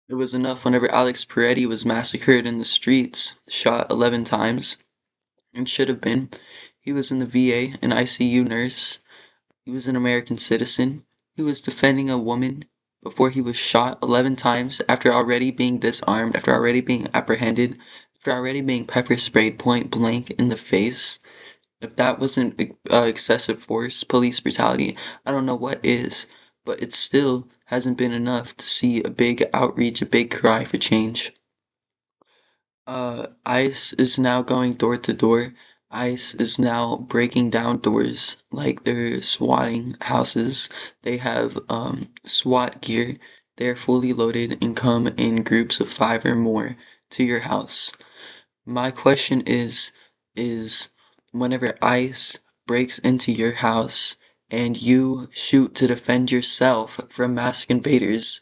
It was enough whenever Alex Pretti was massacred in the streets, shot 11 times, and should have been. He was in the VA, an ICU nurse. He was an American citizen. He was defending a woman before he was shot 11 times after already being disarmed, after already being apprehended, after already being pepper sprayed point blank in the face. If that wasn't excessive force, police brutality, I don't know what is, but it still hasn't been enough to see a big outreach, a big cry for change. ICE is now going door to door. ICE is now breaking down doors like they're swatting houses. They have SWAT gear. They're fully loaded and come in groups of 5 or more to your house. My question is whenever ICE breaks into your house and you shoot to defend yourself from masked invaders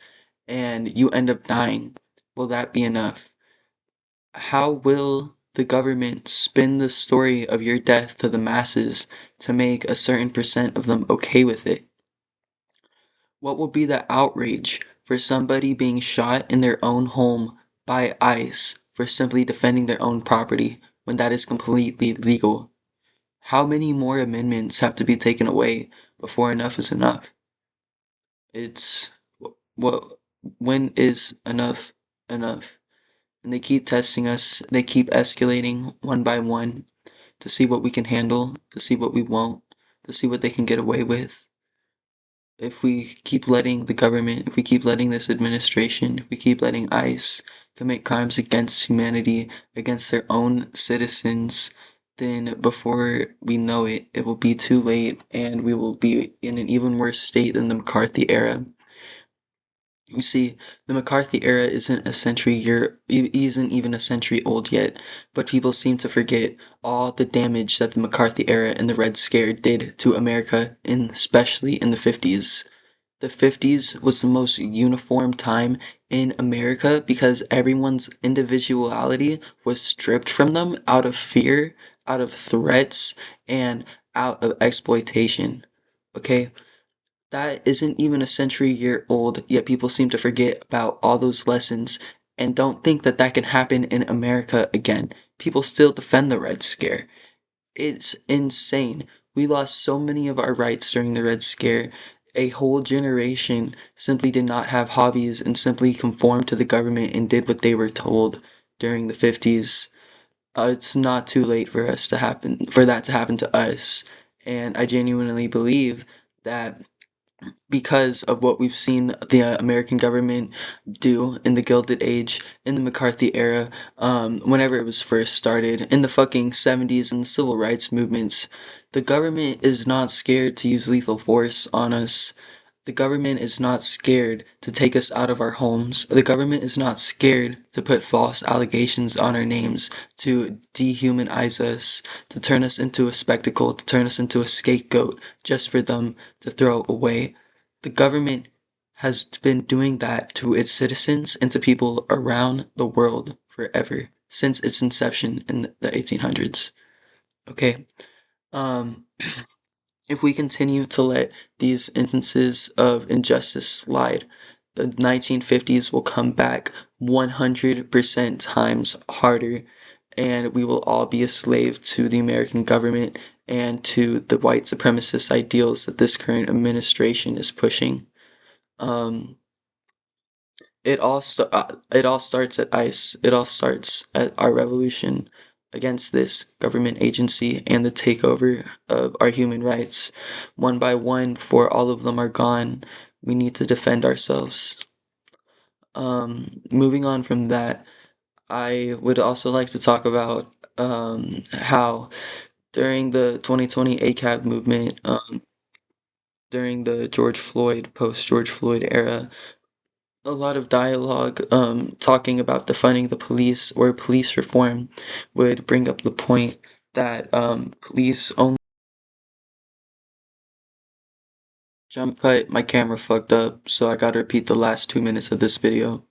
and you end up dying, will that be enough? How will the government spin the story of your death to the masses to make a certain percent of them okay with it? What will be the outrage for somebody being shot in their own home by ICE for simply defending their own property when that is completely legal? How many more amendments have to be taken away before enough is enough? It's what when is enough enough? And they keep testing us, they keep escalating one by one to see what we can handle, to see what we won't, to see what they can get away with. If we keep letting the government, if we keep letting this administration, if we keep letting ICE commit crimes against humanity, against their own citizens, then before we know it, it will be too late and we will be in an even worse state than the McCarthy era. You see, the McCarthy era isn't even a century old yet, but people seem to forget all the damage that the McCarthy era and the Red Scare did to America, especially in the 50s. The 50s was the most uniform time in America because everyone's individuality was stripped from them out of fear, out of threats, and out of exploitation. Okay? That isn't even a century year old, yet people seem to forget about all those lessons and don't think that that can happen in America again. People still defend the Red Scare. It's insane. We lost so many of our rights during the Red Scare. A whole generation simply did not have hobbies and simply conformed to the government and did what they were told during the 50s. It's not too late for that to happen to us. And I genuinely believe that because of what we've seen the American government do in the Gilded Age, in the McCarthy era, whenever it was first started, in the fucking 70s and the civil rights movements. The government is not scared to use lethal force on us. The government is not scared to take us out of our homes. The government is not scared to put false allegations on our names, to dehumanize us, to turn us into a spectacle, to turn us into a scapegoat just for them to throw away. The government has been doing that to its citizens and to people around the world forever, since its inception in the 1800s. Okay, um, if we continue to let these instances of injustice slide, the 1950s will come back 100% times harder, and we will all be a slave to the American government and to the white supremacist ideals that this current administration is pushing. Um, it all starts at ICE. It all starts at our revolution against this government agency and the takeover of our human rights. One by one, before all of them are gone, we need to defend ourselves. Moving on from that, I would also like to talk about how during the 2020 ACAB movement, during the post George Floyd era, a lot of dialogue talking about defunding the police or police reform would bring up the point that police only jump cut. My camera fucked up, so I gotta repeat the last 2 minutes of this video.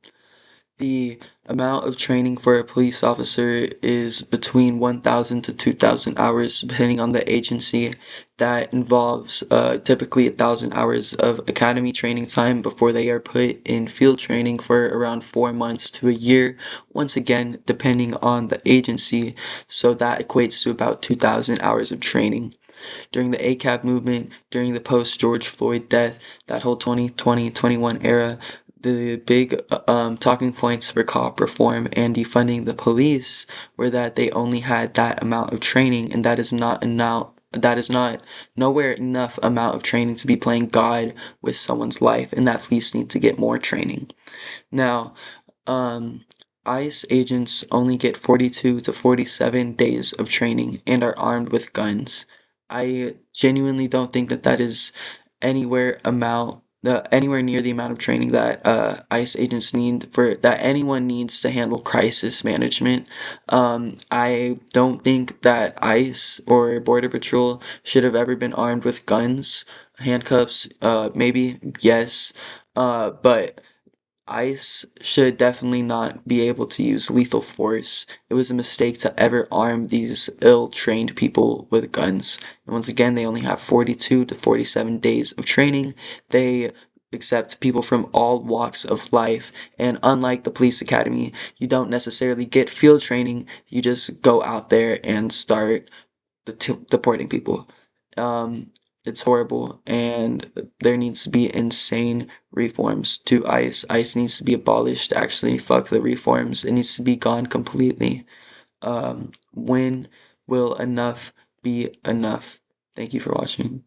The amount of training for a police officer is between 1,000 to 2,000 hours, depending on the agency. That involves typically 1,000 hours of academy training time before they are put in field training for around 4 months to a year. Once again, depending on the agency, so that equates to about 2,000 hours of training. During the ACAB movement, during the post George Floyd death, that whole 2020-21 era, the big talking points for cop reform and defunding the police were that they only had that amount of training, and that is not enough. That is not nowhere enough amount of training to be playing God with someone's life, and that police need to get more training. Now, um, ICE agents only get 42 to 47 days of training and are armed with guns. I genuinely don't think that that is anywhere near the amount of training that ICE agents need for that anyone needs to handle crisis management. I don't think that ICE or Border Patrol should have ever been armed with guns, handcuffs, maybe yes, but ICE should definitely not be able to use lethal force. It was a mistake to ever arm these ill-trained people with guns. And once again, they only have 42 to 47 days of training. They accept people from all walks of life. And unlike the police academy, you don't necessarily get field training. You just go out there and start deporting people. Um, it's horrible, and there needs to be insane reforms to ICE. ICE needs to be abolished. Actually, fuck the reforms. It needs to be gone completely. When will enough be enough? Thank you for watching.